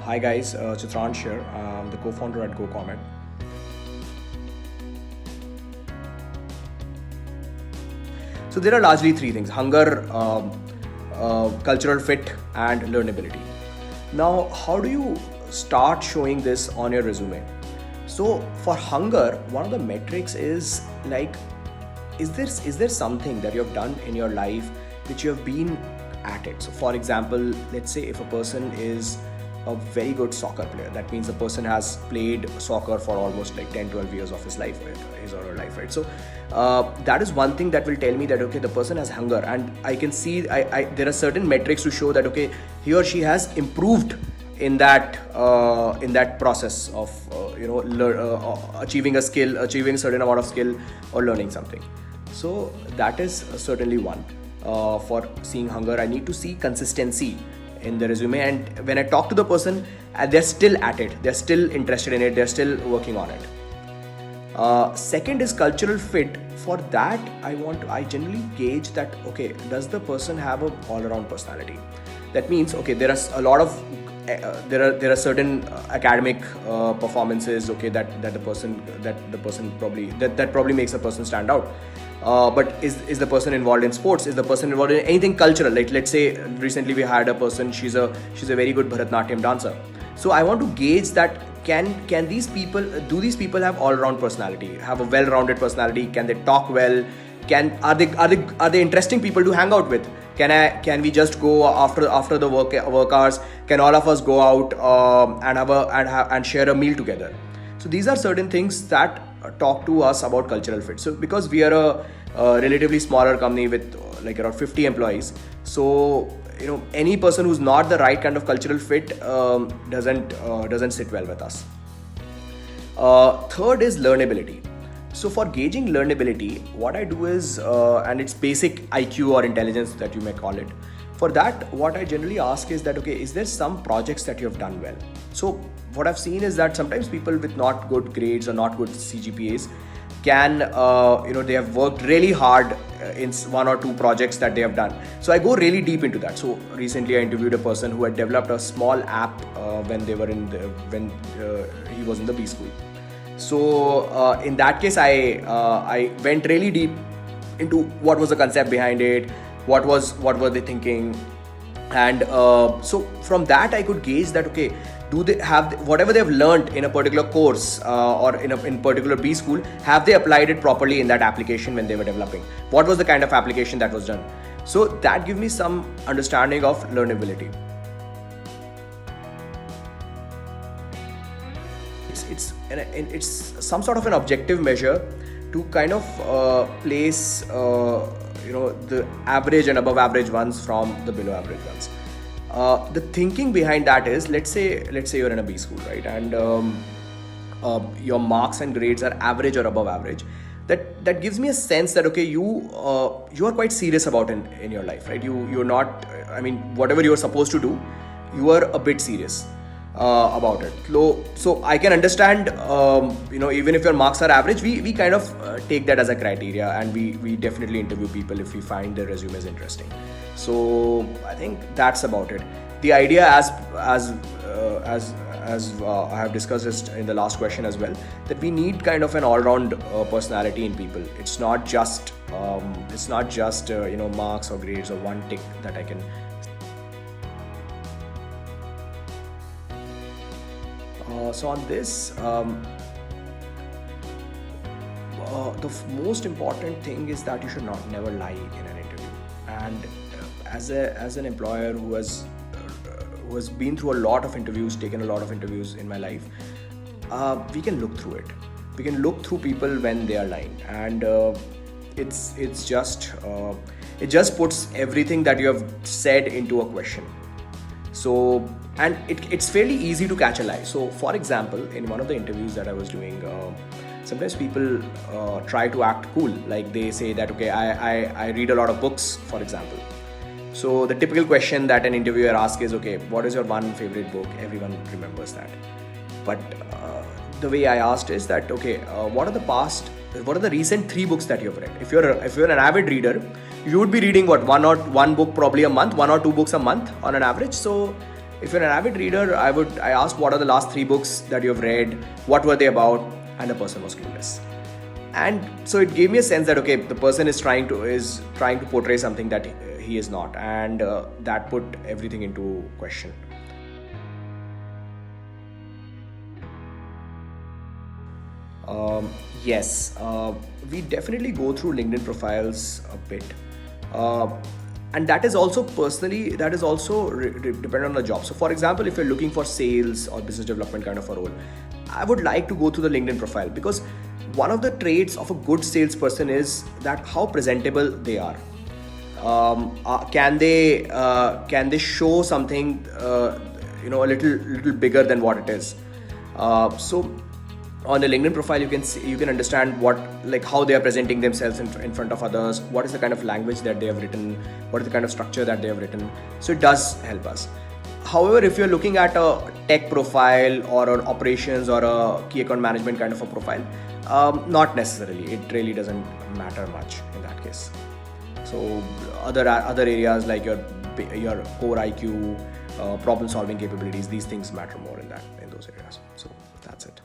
Hi guys, Chitransh here. I'm the co-founder at GoComet. So there are largely three things: hunger, cultural fit, and learnability. Now, how do you start showing this on your resume? So for hunger, one of the metrics is like, is there something that you have done in your life which you have been at it? So for example, let's say if a person is a very good soccer player, that means the person has played soccer for almost like 10-12 years of his life, right? His or her life, right? So that is one thing that will tell me that okay, the person has hunger, and I can see there are certain metrics to show that okay, he or she has improved in that process of achieving a skill, achieving a certain amount of skill, or learning something. So that is certainly one. For seeing hunger, I need to see consistency in the resume, and when I talk to the person, they're still at it, they're still interested in it, they're still working on it. Second is cultural fit. For that, I generally gauge that okay, does the person have a all-around personality? That means okay, there are a lot of there are certain academic performances, okay, that the person probably that probably makes a person stand out. But is the person involved in sports? Is the person involved in anything cultural? Like let's say recently we had a person, she's a very good Bharatnatyam dancer. So I want to gauge that can these people have all-round personality, have a well-rounded personality? Can they talk well? Are they interesting people to hang out with? Can we just go after the work hours? Can all of us go out and share a meal together? So these are certain things that talk to us about cultural fit. So because we are a relatively smaller company with like around 50 employees, so any person who's not the right kind of cultural fit doesn't sit well with us. Third is learnability. So for gauging learnability, what I do is, and it's basic IQ or intelligence that you may call it. For that, what I generally ask is that, okay, is there some projects that you have done well? So what I've seen is that sometimes people with not good grades or not good CGPAs can, they have worked really hard in one or two projects that they have done. So I go really deep into that. So recently I interviewed a person who had developed a small app when he was in the B school. So in that case, I went really deep into what was the concept behind it, what were they thinking, and so from that I could gauge that okay, do they have whatever they've learned in a particular course or in particular B school, have they applied it properly in that application when they were developing? What was the kind of application that was done? So that gives me some understanding of learnability. It's some sort of an objective measure to kind of place the average and above average ones from the below average ones. The thinking behind that is, let's say you're in a B school, right, and your marks and grades are average or above average. That gives me a sense that okay, you are quite serious about in your life, right? You're not, I mean, whatever you're supposed to do, you are a bit serious about it. So I can understand, even if your marks are average, we kind of take that as a criteria, and we definitely interview people if we find their resumes interesting. So I think that's about it. The idea, as I have discussed this in the last question as well, that we need kind of an all-round personality in people. It's not just marks or grades or one tick that I can. So on this, the most important thing is that you should never lie in an interview. And as an employer who has been through a lot of interviews, taken a lot of interviews in my life, we can look through it. We can look through people when they are lying, and it just puts everything that you have said into a question. So, and it's fairly easy to catch a lie. So for example, in one of the interviews that I was doing, sometimes people try to act cool, like they say that okay, I read a lot of books, for example. So the typical question that an interviewer asks is okay, what is your one favorite book? Everyone remembers that. But the way I asked is that okay, what are the recent 3 books that you've read? If you're an avid reader, you would be reading one book probably a month, 1 or 2 books a month on an average. So If you're an avid reader, I asked what are the last 3 books that you've read, what were they about, and the person was clueless. And so it gave me a sense that okay, the person is trying to portray something that he is not, and that put everything into question. Yes, we definitely go through LinkedIn profiles a bit, uh, and that is also dependent on the job. So, for example, if you're looking for sales or business development kind of a role, I would like to go through the LinkedIn profile, because one of the traits of a good salesperson is that how presentable they are. Can they show something a little bigger than what it is. So on the LinkedIn profile, you can understand how they are presenting themselves in front of others, what is the kind of language that they have written, what is the kind of structure that they have written. So it does help us. However, if you're looking at a tech profile or an operations or a key account management kind of a profile, not necessarily. It really doesn't matter much in that case. So other areas like your core IQ, problem solving capabilities, these things matter more in those areas. So that's it.